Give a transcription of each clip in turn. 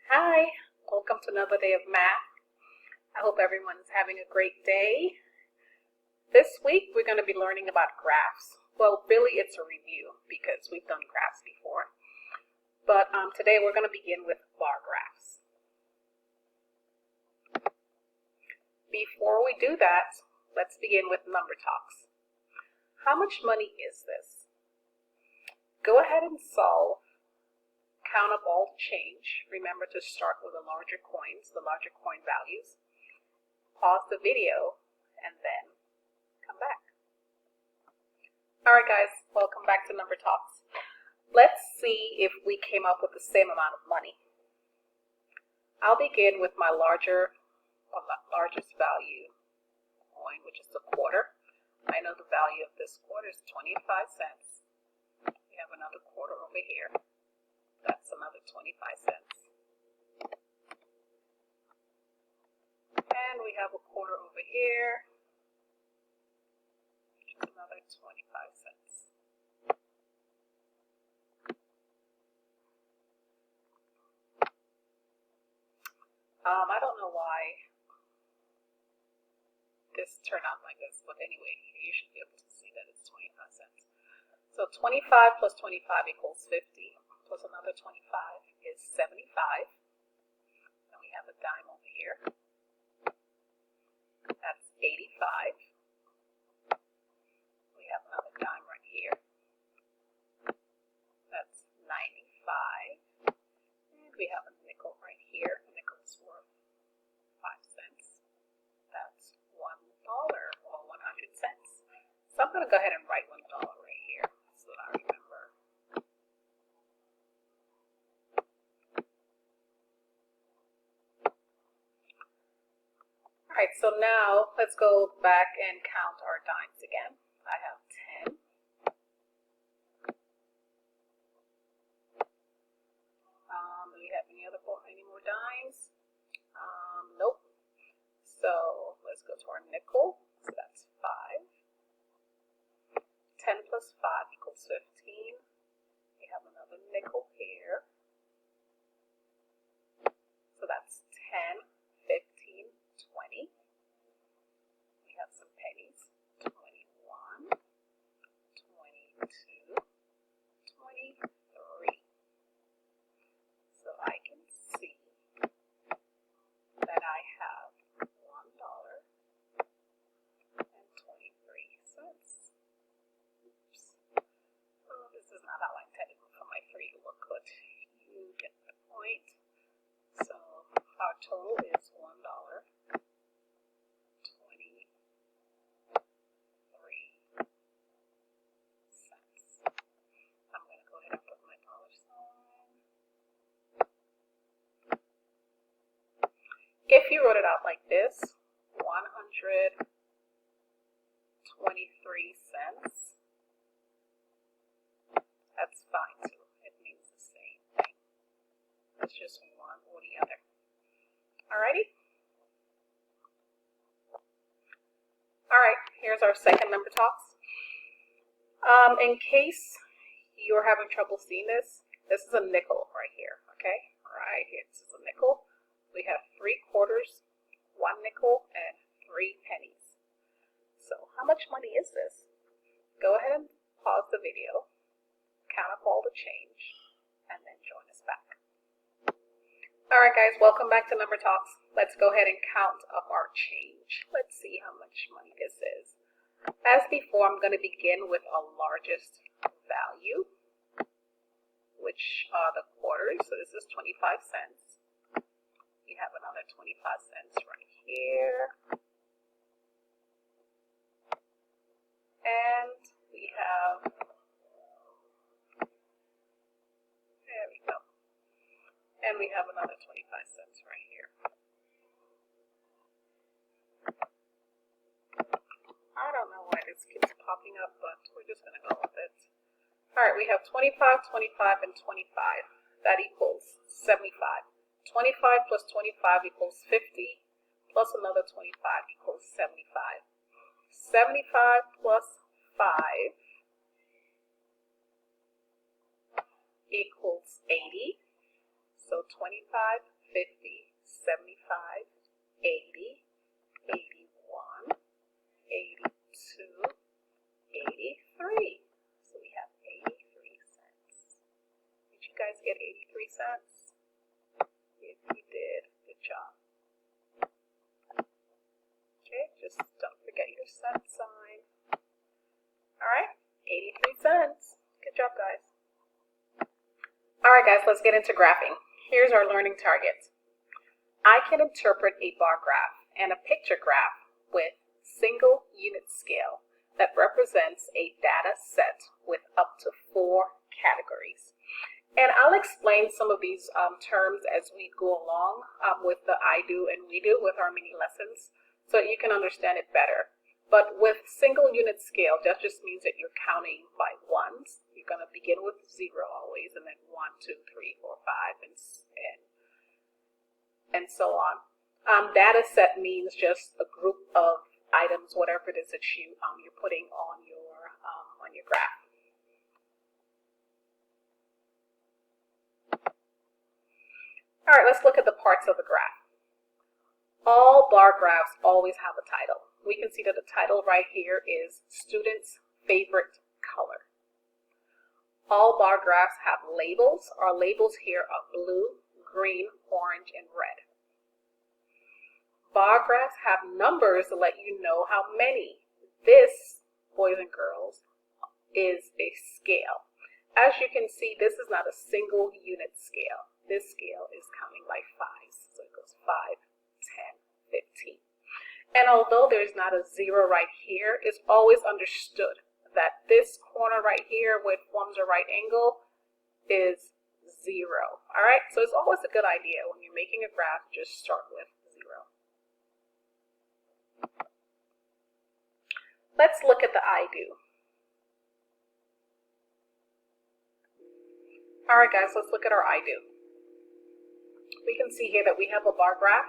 Hi, welcome to another day of math. I hope everyone's having a great day. This week we're going to be learning about graphs. Well, really it's a review because we've done graphs before. But today we're going to begin with bar graphs. Before we do that, let's begin with number talks. How much money is this? Go ahead and solve. Count up all the change. Remember to start with the larger coins, the larger coin values. Pause the video and then come back. Alright guys, welcome back to Number Talks. Let's see if we came up with the same amount of money. I'll begin with my largest value coin, which is the quarter. I know the value of this quarter is 25 cents. We have another quarter over here. That's another 25 cents. And we have a quarter over here, which is another 25 cents. I don't know why this turned out like this, but anyway, you should be able to see that it's 25 cents. So 25 plus 25 equals 50. Plus another 25 is 75. And we have a dime over here. That's 85. We have another dime right here. That's 95. And we have a nickel right here. A nickel is worth 5 cents. That's $1 or 100 cents. So I'm going to go ahead and write $1 right here so that I remember. Alright, so now let's go back and count our dimes again. I have 10. Do we have any more dimes? Nope. So let's go to our nickel. So that's 5. 10 plus 5 equals 15. We have another nickel here. So that's 10. 15, 20. We have some pennies. 21, 22, 23. So I can see that I have $1 and 23 cents. Oops. Oh, this is not how I intended for my 3 to look, but you get the point. So our total is $1, 23 cents. I'm going to go ahead and put my dollar sign. If you wrote it out like this, 123 cents, that's fine too. It means the same thing. It's just one or the other. Alrighty? Alright, here's our second number talks. In case you're having trouble seeing this is a nickel right here, okay? Right here, this is a nickel. We have 3 quarters, 1 nickel, and 3 pennies. So how much money is this? Go ahead and pause the video, count up all the change, and then join us back. Alright guys, welcome back to Number Talks. Let's go ahead and count up our change. Let's see how much money this is. As before, I'm going to begin with our largest value, which are the quarters. So this is 25 cents. We have another 25 cents right here. And we have, there we go. And we have another 25 cents right here. I don't know why this keeps popping up, but we're just going to go with it. Alright, we have 25, 25, and 25. That equals 75. 25 plus 25 equals 50, plus another 25 equals 75. 75 plus 5 equals 80. So 25, 50, 75, 80, 81, 82, 83. So we have 83 cents. Did you guys get 83 cents? If you did, good job. Okay, just don't forget your cent sign. Alright, 83 cents. Good job, guys. Alright guys, let's get into graphing. Here's our learning targets. I can interpret a bar graph and a picture graph with single unit scale that represents a data set with up to 4 categories. And I'll explain some of these terms as we go along with the I do and we do with our mini lessons so you can understand it better. But with single unit scale, that just means that you're counting by ones. You're going to begin with 0 always, and then 1, 2, 3, 4, 5, and so on. Data set means just a group of items, whatever it is that you're putting on your graph. All right, let's look at the parts of the graph. All bar graphs always have a title. We can see that the title right here is Student's Favorite Color. All bar graphs have labels. Our labels here are blue, green, orange, and red. Bar graphs have numbers to let you know how many. This, boys and girls, is a scale. As you can see, this is not a single unit scale. This scale is counting by 5s. So it goes 5, 10, 15. And although there's not a 0 right here, it's always understood that this corner right here, which forms a right angle, is 0. All right, so it's always a good idea when you're making a graph, just start with 0. Let's look at the I do. All right, guys, let's look at our I do. We can see here that we have a bar graph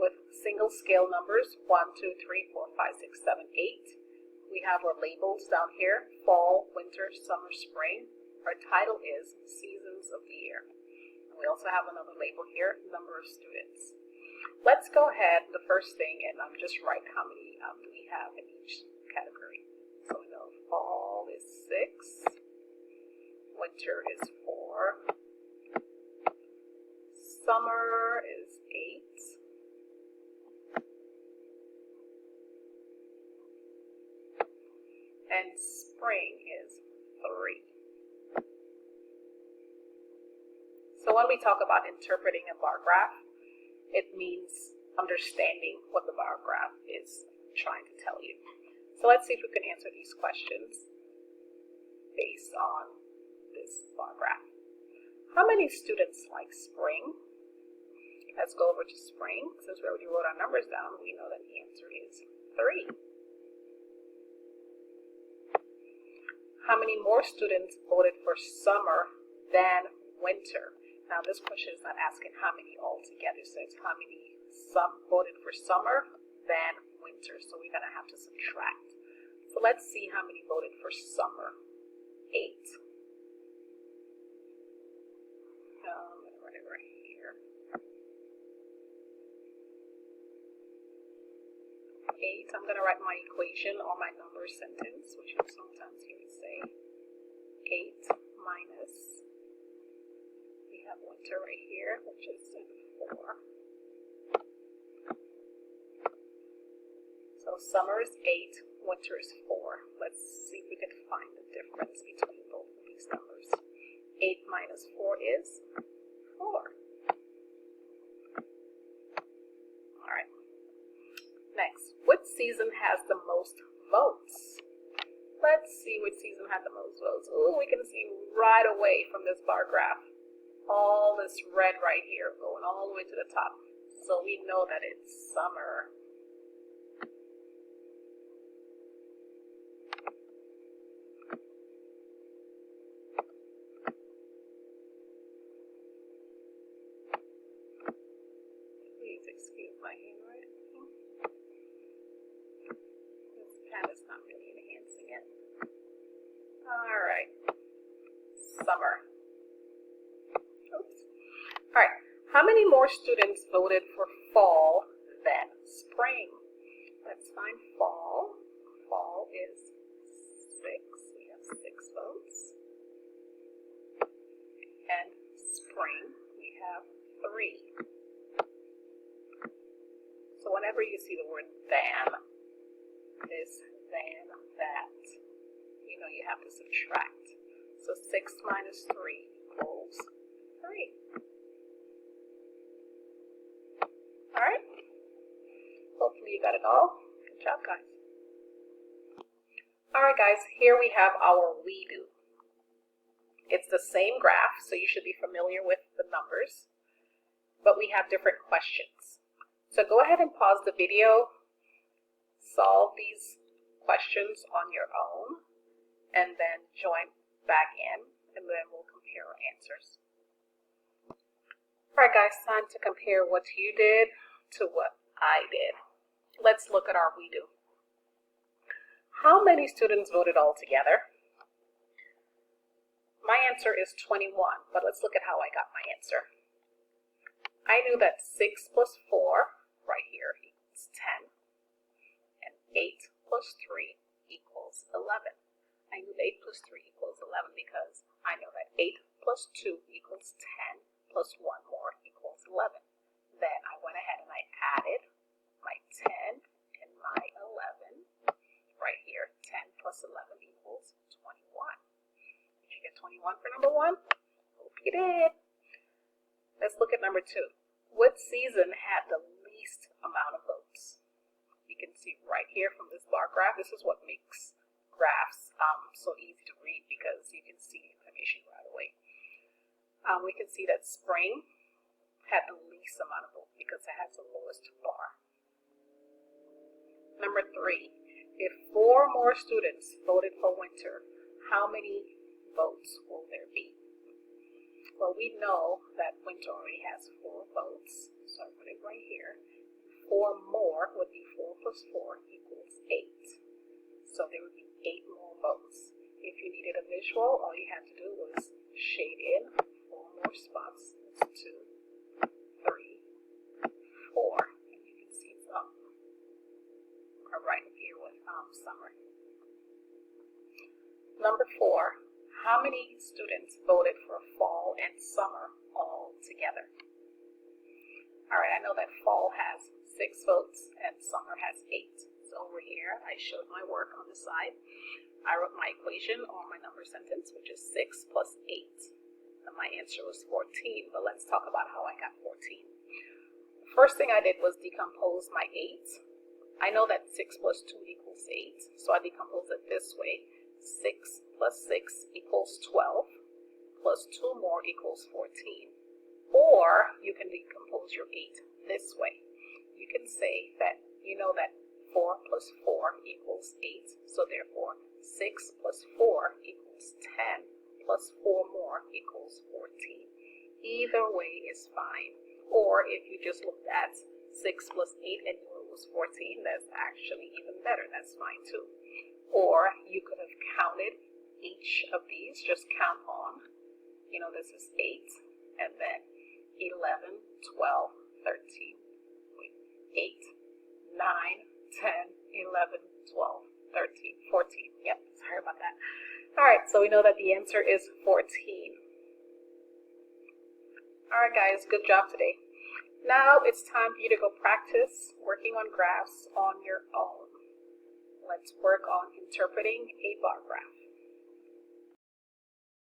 with single scale numbers, 1, 2, 3, 4, 5, 6, 7, 8. We have our labels down here, fall, winter, summer, spring. Our title is Seasons of the Year. And we also have another label here, number of students. Let's go ahead, the first thing, and just write how many do we have in each category. So we know fall is 6, winter is 4, summer is 8, and spring is 3. So when we talk about interpreting a bar graph, it means understanding what the bar graph is trying to tell you. So let's see if we can answer these questions based on this bar graph. How many students like spring? Let's go over to spring. Since we already wrote our numbers down, we know that the answer is 3. How many more students voted for summer than winter? Now this question is not asking how many altogether, so it's how many voted for summer than winter. So we're going to have to subtract. So let's see how many voted for summer. 8. I'm going to write it right here. 8. I'm going to write my equation or my number sentence, which you sometimes hear me say. 8 minus, we have winter right here, which is 4. So summer is 8, winter is 4. Let's see if we can find the difference between both of these numbers. 8 minus 4 is 4. Alright. Next, which season has the most votes? Let's see which season had the most votes. Oh, we can see right away from this bar graph all this red right here going all the way to the top. So we know that it's summer. Please excuse my handwriting. This pen is not really enhancing it. Alright. Summer. Oops. All right, how many more students voted for fall than spring? Let's find fall. Fall is 6. We have 6 votes. And spring, we have 3. So whenever you see the word than, this, than, that, you know you have to subtract. So 6 minus 3 equals 3. Alright? Hopefully you got it all. Good job, guys. Alright, guys, here we have our we do. It's the same graph, so you should be familiar with the numbers, but we have different questions. So go ahead and pause the video, solve these questions on your own, and then join back in, and then we'll compare our answers. Alright guys, time to compare what you did to what I did. Let's look at our we do. How many students voted all together? My answer is 21, but let's look at how I got my answer. I knew that 6 plus 4 right here equals 10, and 8 plus 3 equals 11. I knew 8 plus 3 equals 11 because I know that 8 plus 2 equals 10, plus 1 more equals 11. Then I went ahead and I added my 10 and my 11 right here. 10 plus 11 equals 21. Did you get 21 for number 1? Hope you did. Let's look at number 2. What season had the least amount of votes? You can see right here from this bar graph. This is what makes graphs so easy to read because you can see the information right away. We can see that spring had the least amount of votes because it has the lowest bar. Number 3, if 4 more students voted for winter, how many votes will there be? Well, we know that winter already has 4 votes, so I put it right here. 4 more would be 4 plus 4 equals 8. So there would be 8 more votes. If you needed a visual, all you had to do was shade in 4 more spots. That's 2, 3, 4. And you can see it's up. Right here with summer. Number 4. How many students voted for fall and summer all together? Alright, I know that fall has 6 votes and summer has 8. So over here, I showed my work on the side. I wrote my equation or my number sentence, which is 6 plus 8. And my answer was 14, but let's talk about how I got 14. The first thing I did was decompose my 8. I know that 6 plus 2 equals 8, so I decompose it this way. 6 plus 6 equals 12, plus 2 more equals 14. Or you can decompose your 8 this way. You can say that you know that 4 plus 4 equals 8, so therefore 6 plus 4 equals 10, plus 4 more equals 14. Either way is fine. Or if you just looked at 6 plus 8 and you knew it was 14, that's actually even better. That's fine too. Or you could have counted each of these, just count on, you know, this is 8, and then 11, 12, 13, 8, 9, 10, 11, 12, 13, 14. Yep, sorry about that. All right, so we know that the answer is 14. All right, guys, good job today. Now it's time for you to go practice working on graphs on your own. Let's work on interpreting a bar graph.